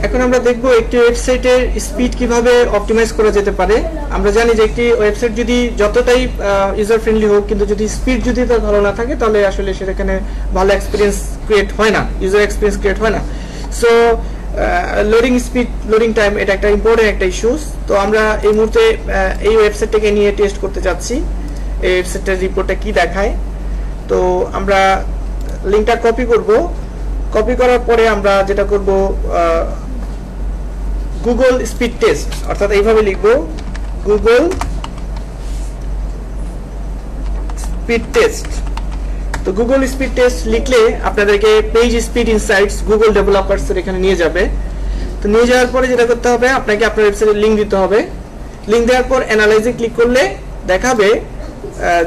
এখন আমরা দেখব একটি ওয়েবসাইটের স্পিড কিভাবে অপটিমাইজ করা যেতে পারে। আমরা জানি যে একটি ওয়েবসাইট যদি যতটাই ইউজার ফ্রেন্ডলি হোক, কিন্তু যদি স্পিড যদি তার ভালো না থাকে, তাহলে আসলে সেখানে ভালো এক্সপিরিয়েন্স ক্রিয়েট হয় না, ইউজার এক্সপিরিয়েন্স ক্রিয়েট হয় না। So loading speed, loading time, এটা একটা ইম্পর্টেন্ট একটা ইস্যুস। তো আমরা এই মুহূর্তে এই ওয়েবসাইটটাকে নিয়ে টেস্ট করতে যাচ্ছি, এই ওয়েবসাইটের রিপোর্টটা কি দেখায়। তো আমরা লিঙ্কটা কপি করব। কপি করার পরে আমরা যেটা করব, গুগল স্পিড টেস্ট, অর্থাৎ এইভাবে লিখব গুগল স্পিড টেস্ট। তো গুগল স্পিড টেস্ট লিখলে আপনাদেরকে page speed insights Google developers এর এখানে নিয়ে যাবে। তো নিয়ে যাওয়ার পরে যেটা করতে হবে, আপনাকে আপনার ওয়েবসাইটের লিংক দিতে হবে। লিংক দেওয়ার পর অ্যানালাইজে ক্লিক করলে দেখাবে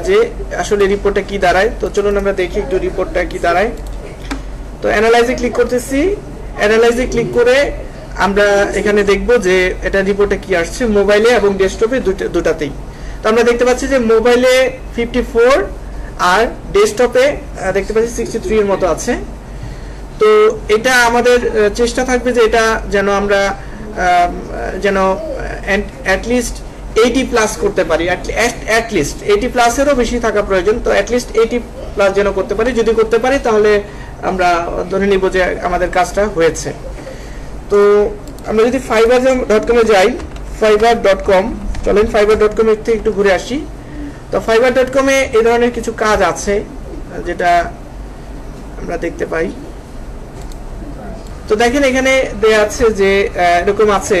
যে আসলে রিপোর্টটা কি দাঁড়ায়। তো চলুন আমরা দেখি একটু রিপোর্টটা কি দাঁড়ায়। তো অ্যানালাইজে ক্লিক করতেছি। অ্যানালাইজে ক্লিক করে আমরা এখানে দেখব যে এটা রিপোর্টে কি আসছে, মোবাইলে এবং ডেস্কটপে দুটাতেই। তো আমরা দেখতে পাচ্ছি যে মোবাইলে 54 আর ডেস্কটপে দেখতে পাচ্ছি 63 এর মতো আছে। তো এটা আমাদের চেষ্টা থাকবে যে এটা যেন আমরা অ্যাটলিস্ট 80 প্লাস করতে পারি, অ্যাটলিস্ট 80 প্লাসেরও বেশি থাকা প্রয়োজন। তো অ্যাটলিস্ট 80 প্লাস যেন করতে পারি। যদি করতে পারি তাহলে আমরা ধরে নিব যে আমাদের কাজটা হয়েছে। তো আমরা যদি fiverr.com এ যাই, fiverr.com, চলেন fiverr.com এর থেকে একটু ঘুরে আসি। তো fiverr.com এ এই ধরনের কিছু কাজ আছে যেটা আমরা দেখতে পাই। তো দেখেন এখানে দেয়া আছে যে এরকম আছে,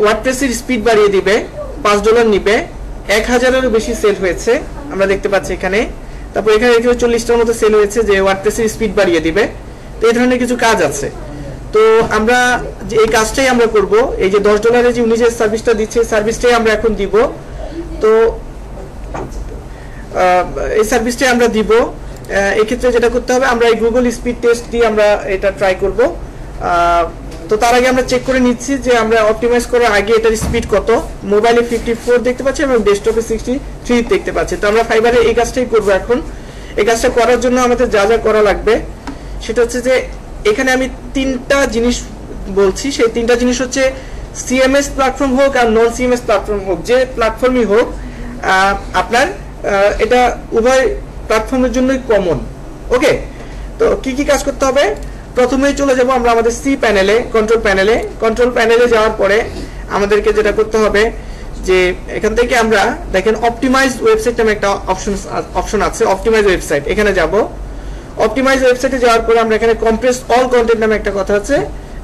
ওয়ার্ডপ্রেসের স্পিড বাড়িয়ে দিবে, $5 নিবে, 1000-এরও বেশি সেল হয়েছে আমরা দেখতে পাচ্ছি এখানে। তারপর এখানে 40টার মতো সেল হয়েছে যে ওয়ার্ডপ্রেসের স্পিড বাড়িয়ে দিবে। তো এই ধরনের কিছু কাজ আছে। তো আমরা যে এই কাজটাই আমরা করব, এই যে $10 যে উনি যে সার্ভিসটা দিচ্ছে, সার্ভিসটাই আমরা এখন দিব। তো এই সার্ভিসটাই আমরা দিব। এই ক্ষেত্রে যেটা করতে হবে, আমরা এই গুগল স্পিড টেস্ট দিয়ে আমরা এটা ট্রাই করব। তো তার আগে আমরা চেক করে নিচ্ছি যে আমরা অপটিমাইজ করার আগে এটার স্পিড কত। মোবাইলে 54 দেখতে পাচ্ছি এবং ডেস্কটপে 63 দেখতে পাচ্ছি। তো আমরা ফাইবারে এই কাজটাই করব এখন। এই কাজটা করার জন্য আমাদের যা যা করা লাগবে সেটা হচ্ছে যে এখানে আমি 3টা জিনিস বলছি। সেই 3টা জিনিস হচ্ছে সিএমএস প্ল্যাটফর্ম হোক আর নন সিএমএস প্ল্যাটফর্ম হোক, যে প্ল্যাটফর্মই হোক, আপনার এটা উভয় প্ল্যাটফর্মের জন্যই কমন। ওকে, তো কি কি কাজ করতে হবে? প্রথমেই চলে যাব আমরা আমাদের সি প্যানেলে, কন্ট্রোল প্যানেলে। কন্ট্রোল প্যানেলে যাওয়ার পরে আমাদেরকে যেটা করতে হবে যে এখান থেকে আমরা দেখেন অপটিমাইজ ওয়েবসাইট নামে একটা অপশন আছে, অপটিমাইজ ওয়েবসাইট। এখানে যাব। অপটিমাইজ ওয়েবসাইটে যাওয়ার পরে আমরা এখানে কম্প্রেস অল কন্টেন্ট নামে একটা কথা আছে।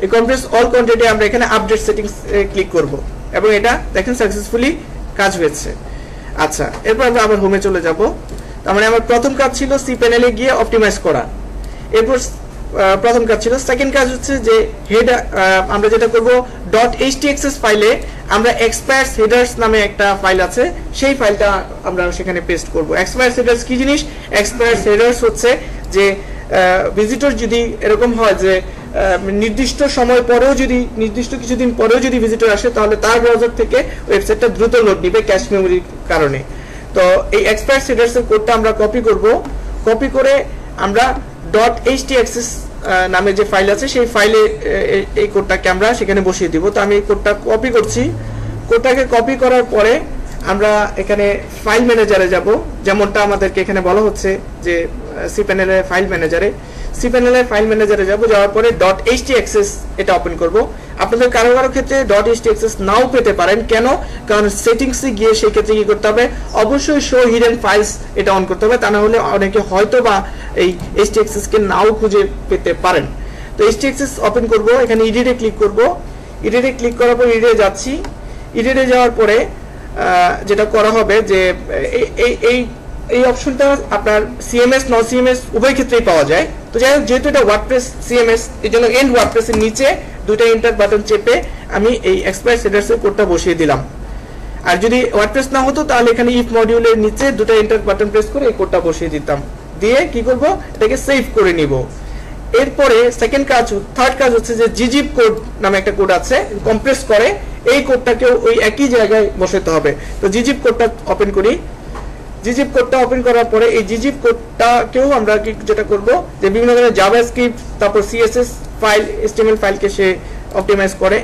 এই কম্প্রেস অল কন্টেন্টে আমরা এখানে আপডেট সেটিংস ক্লিক করব এবং এটা দেখেন সাকসেসফুলি কাজ হয়েছে। আচ্ছা, এরপর আমরা আবার হোমে চলে যাব। তার মানে আমার প্রথম কাজ ছিল সি প্যানেলে গিয়ে অপটিমাইজ করা। এরপর প্রথম কাজ ছিল। সেকেন্ড কাজ হচ্ছে যে হেড, আমরা যেটা করব .htaccess ফাইলে আমরা এক্সপায়ার্স হেডার্স নামে একটা ফাইল আছে, সেই ফাইলটা আমরা সেখানে পেস্ট করব। এক্সপায়ার্স হেডার্স কি জিনিস? এক্সপায়ার্স হেডার্স হচ্ছে যে ভিজিটর যদি এরকম হয় যে নির্দিষ্ট সময় পরেও যদি, নির্দিষ্ট কিছুদিন পরেও যদি ভিজিটর আসে, তাহলে তার ব্রাউজার থেকে ওয়েবসাইটটা দ্রুত লোড নিবে ক্যাশ মেমোরির কারণে। তো এই এক্সপায়ার্স হেডার্স এর কোডটা আমরা কপি করব। কপি করে আমরা .htaccess নামে যে ফাইল আছে সেই ফাইলে এই কোডটাকে আমরা সেখানে বসিয়ে দিব। তো আমি এই কোডটা কপি করছি। কোডটাকে কপি করার পরে আমরা এখানে ফাইল ম্যানেজারে যাব, যেমনটা আমাদেরকে এখানে বলা হচ্ছে যে সি প্যানেলের ফাইল ম্যানেজারে। সি প্যানেলের ফাইল ম্যানেজারে যাব, যাওয়ার পরে .htaccess এটা ওপেন করব। আপনাদের কারো কারো ক্ষেত্রে .htaccess নাও পেতে পারেন। কেন? কারণ সেটিংসে গিয়ে সেই ক্ষেত্রে কি করতে হবে, অবশ্যই শো হিডেন ফাইলস এটা অন করতে হবে, তা না হলে অনেকে হয়তো বা এই htaccess কে নাও খুঁজে পেতে পারেন। তো htaccess ওপেন করব, এখানে এডিটে ক্লিক করব। এডিটে ক্লিক করার পর এডিটে যাচ্ছি। এডিটে যাওয়ার পরে যেটা করা হবে যে এই অপশনটা আপনার সিএমএস নন সিএমএস উভয় ক্ষেত্রেই পাওয়া যায়। তো যাই হোক, যেহেতু এটা ওয়ার্ডপ্রেস সিএমএস, এই জন্য এন্ড ওয়ার্ডপ্রেস এর নিচে দুটো এন্টার বাটন চেপে আমি এই এক্সপায়ার হেডার্স এর কোডটা বসিয়ে দিলাম। আর যদি ওয়ার্ডপ্রেস না হতো তাহলে এখানে ইফ মডিউলের নিচে দুটো এন্টার বাটন প্রেস করে এই কোডটা বসিয়ে দিতাম। দিয়ে কি করব, এটাকে সেভ করে নিব। এরপরে থার্ড কাজ হচ্ছে যে জিজিপ কোড নামে একটা কোড আছে, কম্প্রেস করে এই কোডটাকে ওই একই জায়গায় বসাতে হবে। তো জিজিপ কোডটা ওপেন করি। জিজিপ কোডটা ওপেন করার পরে এই জিজিপ কোডটাকেও আমরা যেটা করব যে বিভিন্ন ধরনের জাভাস্ক্রিপ্ট, তারপর সিএসএস ফাইল, এচটিএমএল ফাইলকে সে অপটিমাইজ করে।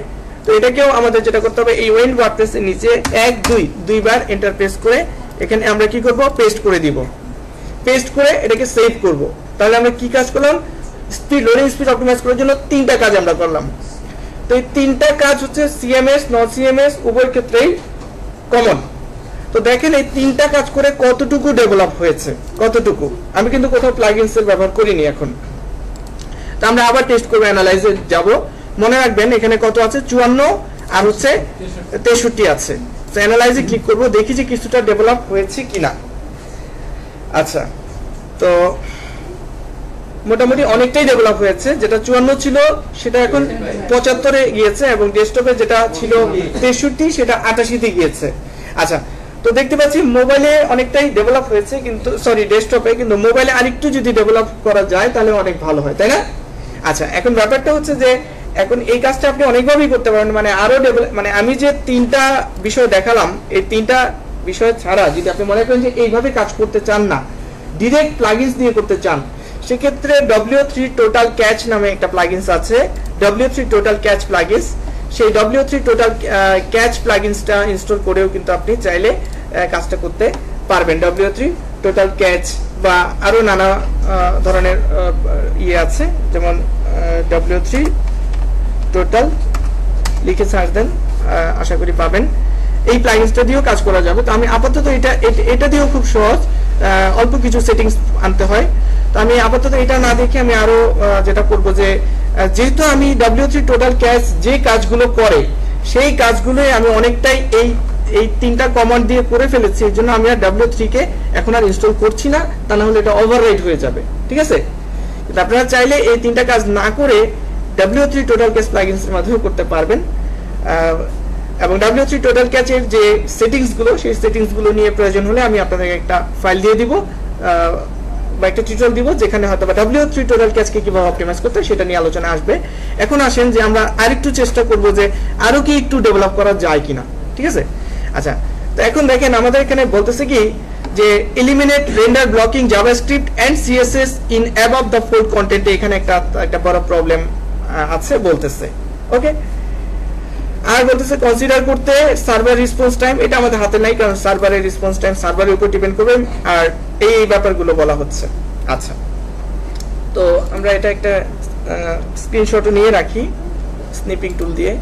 তো এটাকেও আমাদের যেটা করতে হবে, এই ওয়েন ওয়ার্ডপ্রেসের নিচে 1 2 দুইবার এন্টার প্রেস করে এখানে আমরা কি করব, পেস্ট করে দিব। পেস্ট করে এটাকে সেভ করব। তাহলে আমরা কি কাজ করলাম, স্পিড লোডিং স্পিড অপটিমাইজ করার জন্য 3টা কাজ আমরা করলাম। তো এই 3টা কাজ হচ্ছে সিএমএস নন সিএমএস উভয় ক্ষেত্রেই কমন। তো দেখেন এই 3টা কাজ করে কতটুকু ডেভেলপ হয়েছে, কতটুকু। আমি কিন্তু কোথাও প্লাগইনস ব্যবহার করিনি এখন। তো আমরা আবার টেস্ট করব, অ্যানালাইজে যাব। মনে রাখবেন এখানে কত আছে, 54 আর হচ্ছে 63 আছে। তো অ্যানালাইজে ক্লিক করব, দেখি যে কিছুটা ডেভেলপ হয়েছে কিনা। আচ্ছা, তো মোটামুটি অনেকটাই ডেভেলপ হয়েছে। যেটা 54 ছিল সেটা এখন 75-এ গিয়েছে, এবং ডেস্কটপে যেটা ছিল 63 সেটা 88-তে গিয়েছে। আচ্ছা, তো দেখতে পাচ্ছি মোবাইলে অনেকটাই ডেভেলপ হয়েছে, কিন্তু সরি ডেস্কটপে, কিন্তু মোবাইলে আরেকটু যদি ডেভেলপ করা যায় তাহলে অনেক ভালো হয়, তাই না? আচ্ছা, এখন ব্যাপারটা হচ্ছে যে এখন এই কাজটা আপনি অনেকভাবেই করতে পারেন। মানে আরো মানে আমি যে 3টা বিষয় দেখালাম, এই 3টা বিষয় ছাড়া যদি আপনি মনে করেন যে এইভাবে কাজ করতে চান না, ডিরেক্ট প্লাগইনস দিয়ে করতে চান, সেক্ষেত্রে W3 টোটাল ক্যাচ নামে একটা প্লাগইনস আছে, W3 টোটাল ক্যাচ প্লাগইনস। সেই W3 টোটাল ক্যাচ প্লাগইনসটা ইনস্টল করেও কিন্তু আপনি চাইলে কাজটা করতে পারবেন। W3 টোটাল ক্যাচ বা আরো নানা ধরনের ইয়ে আছে, যেমন W3 টোটাল লিখে সার্চ দেন, আশা করি পাবেন। এই প্লাগইনসটা দিয়েও কাজ করা যাবে। তো আমি আপাতত এটা দিয়েও খুব সহজ, অল্প কিছু সেটিংস আনতে হয়। তো আমি আপাতত এটা না দেখে আমি আরো যেটা করব যে যেহেতু আমি W3 টোটাল ক্যাচ যে কাজগুলো করে সেই কাজগুলোই আমি অনেকটাই এই 3টা কমান্ড দিয়ে করে ফেলেছি, এই জন্য আমি আর W3 কে এখন আর ইনস্টল করছি না, তা না হলে এটা ওভাররাইট হয়ে যাবে। ঠিক আছে? কিন্তু আপনারা চাইলে এই 3টা কাজ না করে W3 টোটাল ক্যাচ প্লাগইনস এর মাধ্যমে করতে পারবেন। এবং W3 টোটাল ক্যাচের যে সেটিংস গুলো, সেই সেটিংস গুলো নিয়ে প্রয়োজন হলে আমি আপনাদেরকে একটা ফাইল দিয়ে দিব বা একটা টিউটোরিয়াল দিব, যেখানে হয়তো W3 টোটাল ক্যাচকে কিভাবে অপটিমাইজ করতে সেটা নিয়ে আলোচনা আসবে। এখন আসেন যে আমরা আরেকটু চেষ্টা করব যে আরো কি একটু ডেভেলপ করা যায় কিনা। ঠিক আছে? আচ্ছা, তো এখন দেখেন আমাদের এখানে বলতেছে কি যে eliminate render blocking JavaScript and CSS in above the fold কন্টেন্টে এখানে একটা বড় প্রবলেম আছে বলতেছে। ওকে, আর বলতেছে কনসিডার করতে সার্ভার রেসপন্স টাইম, এটা আমাদের হাতে নাই, কারণ সার্ভারের রেসপন্স টাইম সার্ভারের উপর ডিপেন্ড করবে, আর এই ব্যাপারগুলো বলা হচ্ছে। আচ্ছা, তো আমরা এটা একটা স্ক্রিনশটও নিয়ে রাখি স্নিপিং টুল দিয়ে।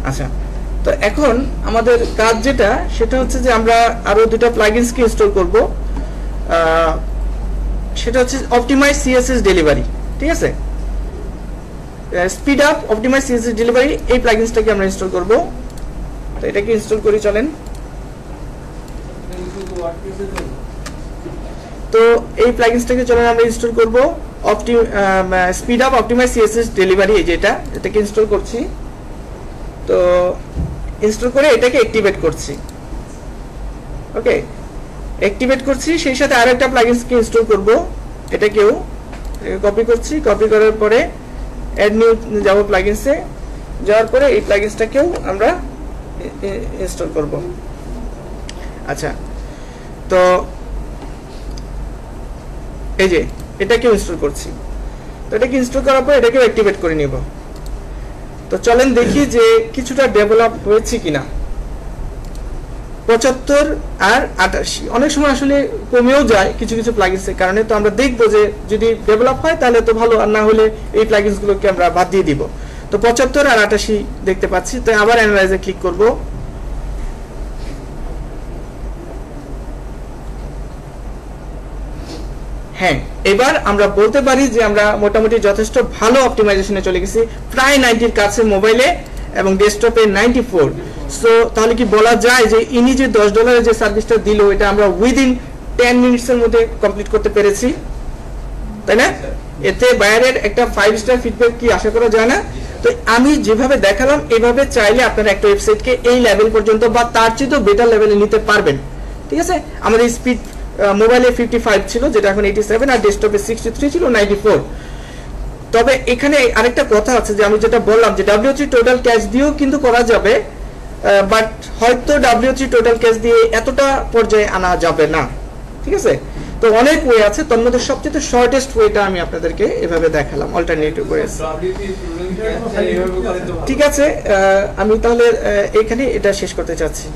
আচ্ছা, তো এখন আমাদের কাজ যেটা সেটা হচ্ছে যে আমরা আরো দুটো প্লাগইনসকে ইনস্টল করব। সেটা হচ্ছে অপটিমাইজ সিএসএস ডেলিভারি। ঠিক আছে? Speed up optimize CSS delivery, এই প্লাগইনসটাকে আমরা ইনস্টল করব। তো এটাকে ইনস্টল করি, চলেন। তো এই প্লাগইনসটাকে চলেন আমরা ইনস্টল করব। Speed up optimize CSS delivery, এই যেটা, এটাকে ইনস্টল করছি। তো ইনস্টল করে এটাকে অ্যাক্টিভেট করছি। ওকে, অ্যাক্টিভেট করছি, সেই সাথে আরেকটা প্লাগইনসকে ইনস্টল করব। এটাকেও কপি করছি, কপি করার পরে অ্যাড নিউ যাব প্লাগইনসে, যাওয়ার পরে এই প্লাগইনসটাকেও আমরা ইনস্টল করব। আচ্ছা, তো এই যে এটাকেও ইনস্টল করছি। তো এটাকে ইনস্টল করার পর এটাকেও অ্যাক্টিভেট করে নিব। তো চলেন দেখি যে কিছুটা ডেভেলপ হয়েছে কিনা। 75 আর 88 অনেক সময় আসলে কমেও যায় কিছু কিছু প্লাগইনসের কারণে। তো আমরা দেখবো যে যদি ডেভেলপ হয় তাহলে তো ভালো, আর না হলে এই প্লাগইনসগুলোকে আমরা বাদ দিয়ে দিব। তো 75 আর 88 দেখতে পাচ্ছি। তো আবার অ্যানালাইজে ক্লিক করব। হ্যাঁ, এবার আমরা বলতে পারি যে আমরা মোটামুটি যথেষ্ট ভালো অপটিমাইজেশনে চলে গেছি, প্রায় 90-এর কাছে মোবাইলে এবং ডেস্কটপে 94। সো তাহলে কি বলা যায় যে ইনি যে $10 যে সার্ভিসটা দিল, এটা আমরা উইদিন 10 মিনিটসের মধ্যে কমপ্লিট করতে পেরেছি, তাই না? এতে বায়ারের একটা 5 স্টার ফিডব্যাক কি আশা করা যায় না? তো আমি যেভাবে দেখালাম এভাবে চাইলে আপনারা একটা ওয়েবসাইটকে এই লেভেল পর্যন্ত বা তার চেয়েও বেটার লেভেলে নিতে পারবেন। ঠিক আছে? আমাদের স্পিড মোবাইলে 55 ছিল, যেটা এখন 87, আর ডেস্কটপে 63 ছিল 94। তবে এখানে আরেকটা কথা আছে যে আমি যেটা বললাম যে W3 টোটাল ক্যাশ দিয়েও কিন্তু করা যাবে, বাট হয়তো W3 টোটাল ক্যাশ দিয়ে এতটা পর্যায়ে আনা যাবে না। ঠিক আছে, তো অনেক ওয়ে আছে, তার মধ্যে সবচেয়ে শর্টেস্ট ওয়েটা আমি আপনাদেরকে এভাবে দেখালাম, অল্টারনেটিভ ওয়েস। ঠিক আছে, আমি তাহলে এখানে এটা শেষ করতে চাচ্ছি।